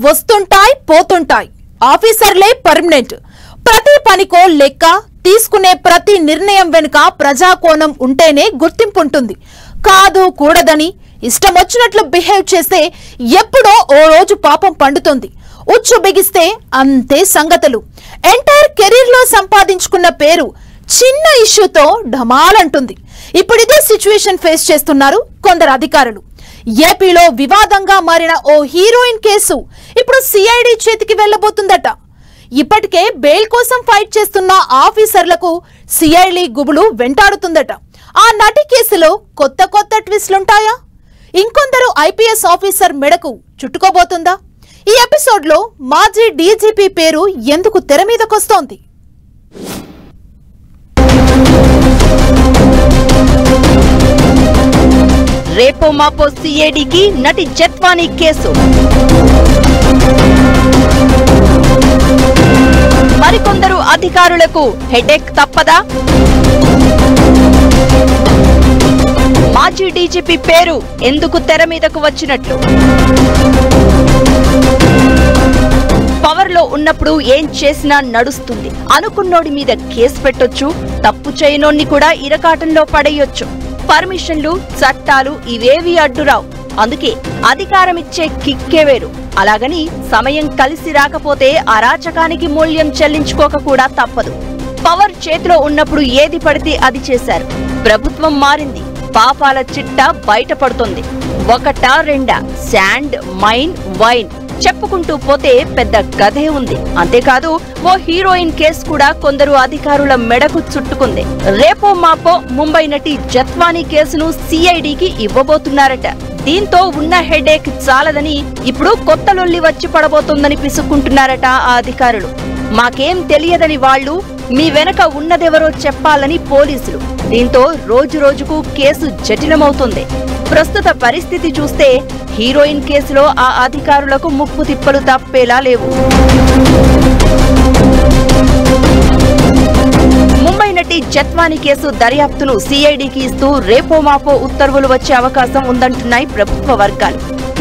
వస్తుంటాయి పోతుంటాయి, ఆఫీసర్లే పర్మనెంట్. ప్రతి పనికో లెక్క, తీసుకునే ప్రతి నిర్ణయం వెనుక ప్రజాకోణం ఉంటేనే గుర్తింపు ఉంటుంది. కాదు కూడదని ఇష్టం వచ్చినట్లు బిహేవ్ చేస్తే ఎప్పుడో ఓ రోజు పాపం పండుతుంది. ఉచ్చు బిగిస్తే అంతే సంగతులు. ఎంటైర్ కెరీర్ లో సంపాదించుకున్న పేరు చిన్న ఇష్యూతో ఢమాలంటుంది. ఇప్పుడు ఇదే సిచ్యువేషన్ ఫేస్ చేస్తున్నారు కొందరు అధికారులు. ఏపీలో వివాదంగా మారిన ఓ హీరోయిన్ కేసు ఇప్పుడు సిఐడి చేతికి వెళ్లబోతుందట. ఇప్పటికే బెయిల్ కోసం ఫైట్ చేస్తున్న ఆఫీసర్లకు సిఐడి గుబులు వెంటాడుతుందట. ఆ నటి కేసులో కొత్త కొత్త ట్విస్ట్లుంటాయా? ఇంకొందరు ఐపీఎస్ ఆఫీసర్ మెడకు చుట్టుకోబోతుందా? ఈ ఎపిసోడ్ లో మాజీ డీజీపీ పేరు ఎందుకు తెర మీదకొస్తోంది? రేపో మాపో సిఐడికి నటి జత్వానీ కేసు. మరికొందరు అధికారులకు హెడేక్ తప్పదా? మాజీ డీజీపీ పేరు ఎందుకు తెర మీదకు వచ్చినట్లు? పవర్ లో ఉన్నప్పుడు ఏం చేసినా నడుస్తుంది. అనుకున్నోడి మీద కేసు పెట్టొచ్చు, తప్పు చేయనోన్ని కూడా ఇరకాటంలో పడేయొచ్చు. పర్మిషన్లు, చట్టాలు ఇవేవి అడ్డురావు. అందుకే అధికారమిచ్చే కిక్కే వేరు. అలాగని సమయం కలిసి రాకపోతే అరాచకానికి మూల్యం చెల్లించుకోక కూడా తప్పదు. పవర్ చేతిలో ఉన్నప్పుడు ఏది పడితే అది చేశారు. ప్రభుత్వం మారింది, పాపాల చిట్ట బయటపడుతుంది. ఒకటా రెండా, శాండ్, మైన్, వైన్ చెప్పుకుంటూ పోతే పెద్ద కథే ఉంది. అంతేకాదు ఓ హీరోయిన్ కేసు కూడా కొందరు అధికారుల మెడకు చుట్టుకుంది. రేపో మాపో ముంబై నటి జత్వానీ కేసును సిఐడికి ఇవ్వబోతున్నారట. దీంతో ఉన్న హెడేక్ చాలదని ఇప్పుడు కొత్త లొల్లి వచ్చి పడబోతోందని పిసుక్కుంటున్నారట ఆ అధికారులు. మాకేం తెలియదని వాళ్లు, మీ వెనక ఉన్నదెవరో చెప్పాలని పోలీసులు. దీంతో రోజు రోజుకు కేసు జటిలమవుతుంది. ప్రస్తుత పరిస్థితి చూస్తే హీరోయిన్ కేసులో ఆ అధికారులకు ముప్పు తిప్పలు తప్పేలా లేవు. ముంబై నటి జత్వానీ కేసు దర్యాప్తును సిఐడికి ఇస్తూ రేపో మాపో ఉత్తర్వులు వచ్చే అవకాశం ఉందంటున్నాయి ప్రభుత్వ వర్గాలు.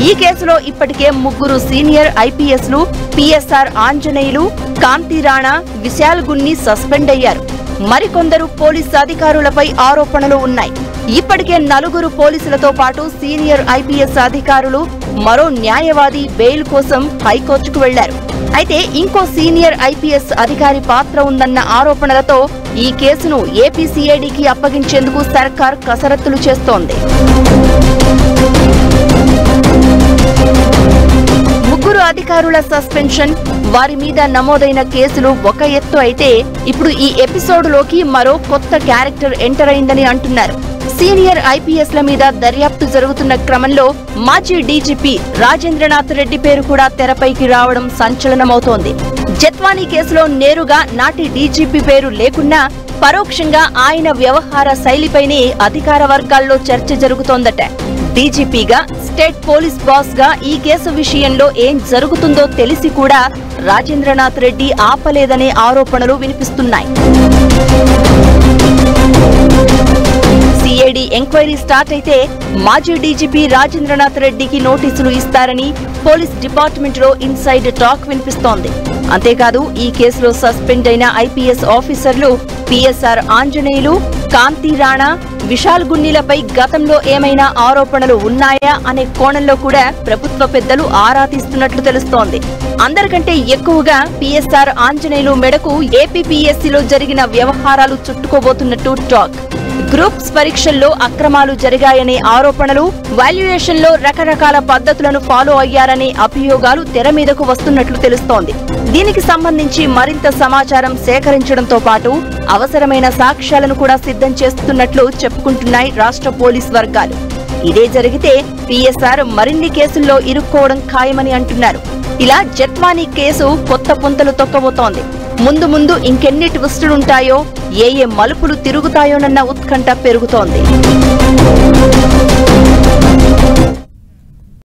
ఈ కేసులో ఇప్పటికే 3 సీనియర్ ఐపీఎస్లు పిఎస్ఆర్ ఆంజనేయులు, కాంతి రాణా, విశాల్ గున్ని సస్పెండ్ అయ్యారు. మరికొందరు పోలీసు అధికారులపై ఆరోపణలు ఉన్నాయి. ఇప్పటికే 4 పోలీసులతో పాటు సీనియర్ ఐపీఎస్ అధికారులు, మరో న్యాయవాది బెయిల్ కోసం హైకోర్టుకు వెళ్లారు. అయితే ఇంకో సీనియర్ ఐపీఎస్ అధికారి పాత్ర ఉందన్న ఆరోపణలతో ఈ కేసును ఏపీ సిఐడికి అప్పగించేందుకు సర్కార్ కసరత్తులు చేస్తోంది. 3 అధికారుల సస్పెన్షన్, వారి మీద నమోదైన కేసులు ఒక ఎత్తు అయితే, ఇప్పుడు ఈ ఎపిసోడ్లోకి మరో కొత్త క్యారెక్టర్ ఎంటర్ అయిందని అంటున్నారు. సీనియర్ ఐపీఎస్ల మీద దర్యాప్తు జరుగుతున్న క్రమంలో మాజీ డీజీపీ రాజేంద్రనాథ్ రెడ్డి పేరు కూడా తెరపైకి రావడం సంచలనమవుతోంది. జత్వానీ కేసులో నేరుగా నాటి డీజీపీ పేరు లేకున్నా పరోక్షంగా ఆయన వ్యవహార శైలిపైనే అధికార వర్గాల్లో చర్చ జరుగుతోందట. డీజీపీగా, స్టేట్ పోలీస్ బాస్ గా ఈ కేసు విషయంలో ఏం జరుగుతుందో తెలిసి కూడా రాజేంద్రనాథ్ రెడ్డి ఆపలేదనే ఆరోపణలు వినిపిస్తున్నాయి. సిఐడి ఎంక్వైరీ స్టార్ట్ అయితే మాజీ డీజీపీ రాజేంద్రనాథ్ రెడ్డికి నోటీసులు ఇస్తారని పోలీస్ డిపార్ట్మెంట్ లో ఇన్సైడ్ టాక్ వినిపిస్తోంది. అంతేకాదు ఈ కేసులో సస్పెండ్ అయిన ఐపీఎస్ ఆఫీసర్లు పిఎస్ఆర్ ఆంజనేయులు, కాంతి రాణా, విశాల్ గున్నిలపై గతంలో ఏమైనా ఆరోపణలు ఉన్నాయా అనే కోణంలో కూడా ప్రభుత్వ పెద్దలు ఆరా తీస్తున్నట్లు తెలుస్తోంది. అందరికంటే ఎక్కువగా పిఎస్ఆర్ ఆంజనేయులు మెడకు ఏపీపీఎస్సీలో జరిగిన వ్యవహారాలు చుట్టుకోబోతున్నట్టు టాక్. గ్రూప్స్ పరీక్షల్లో అక్రమాలు జరిగాయనే ఆరోపణలు, వాల్యుయేషన్ లో రకరకాల పద్ధతులను ఫాలో అయ్యారనే అభియోగాలు తెర మీదకు వస్తున్నట్లు తెలుస్తోంది. దీనికి సంబంధించి మరింత సమాచారం సేకరించడంతో పాటు అవసరమైన సాక్ష్యాలను కూడా సిద్ధం చేస్తున్నట్లు చెప్పుకుంటున్నాయి రాష్ట్ర పోలీస్ వర్గాలు. ఇదే జరిగితే పిఎస్ఆర్ మరిన్ని కేసుల్లో ఇరుక్కోవడం ఖాయమని అంటున్నారు. ఇలా జత్వానీ కేసు కొత్త పుంతలు తొక్కబోతోంది. ముందు ముందు ఇంకెన్ని ట్విస్టులుంటాయో, ఏ మలుపులు తిరుగుతాయోనన్న ఉత్కంఠ పెరుగుతోంది.